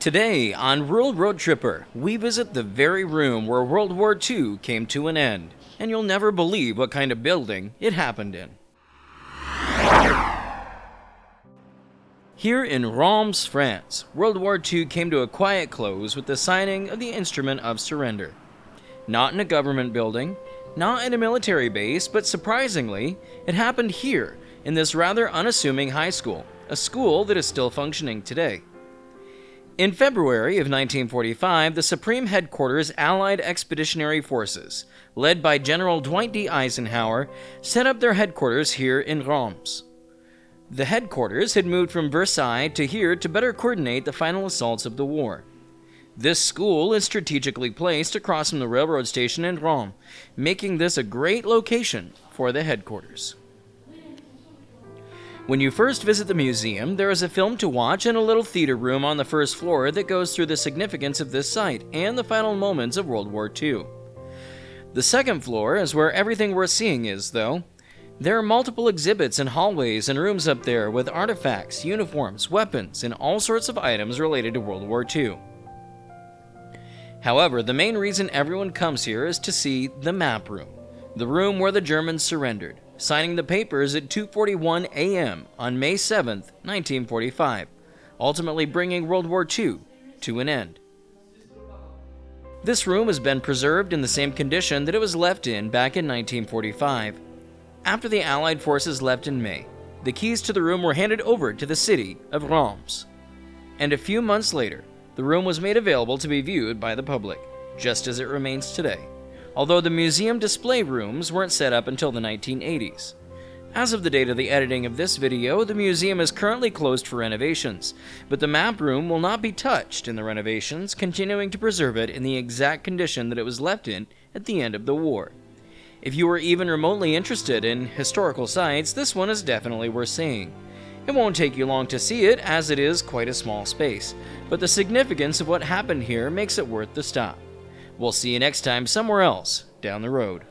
Today on Rural Roadtripper, we visit the very room where World War II came to an end, and you'll never believe what kind of building it happened in. Here in Reims, France, World War II came to a quiet close with the signing of the Instrument of Surrender. Not in a government building, not in a military base, but surprisingly, it happened here, in this rather unassuming high school, a school that is still functioning today. In February of 1945, the Supreme Headquarters Allied Expeditionary Forces, led by General Dwight D. Eisenhower, set up their headquarters here in Reims. The headquarters had moved from Versailles to here to better coordinate the final assaults of the war. This school is strategically placed across from the railroad station in Reims, making this a great location for the headquarters. When you first visit the museum, there is a film to watch and a little theater room on the first floor that goes through the significance of this site and the final moments of World War II. The second floor is where everything worth seeing is, though. There are multiple exhibits and hallways and rooms up there with artifacts, uniforms, weapons, and all sorts of items related to World War II. However, the main reason everyone comes here is to see the map room, the room where the Germans surrendered, signing the papers at 2:41 a.m. on May 7, 1945, ultimately bringing World War II to an end. This room has been preserved in the same condition that it was left in back in 1945. After the Allied forces left in May, the keys to the room were handed over to the city of Reims. And a few months later, the room was made available to be viewed by the public, just as it remains today, although the museum display rooms weren't set up until the 1980s. As of the date of the editing of this video, the museum is currently closed for renovations, but the map room will not be touched in the renovations, continuing to preserve it in the exact condition that it was left in at the end of the war. If you are even remotely interested in historical sites, this one is definitely worth seeing. It won't take you long to see it, as it is quite a small space, but the significance of what happened here makes it worth the stop. We'll see you next time somewhere else down the road.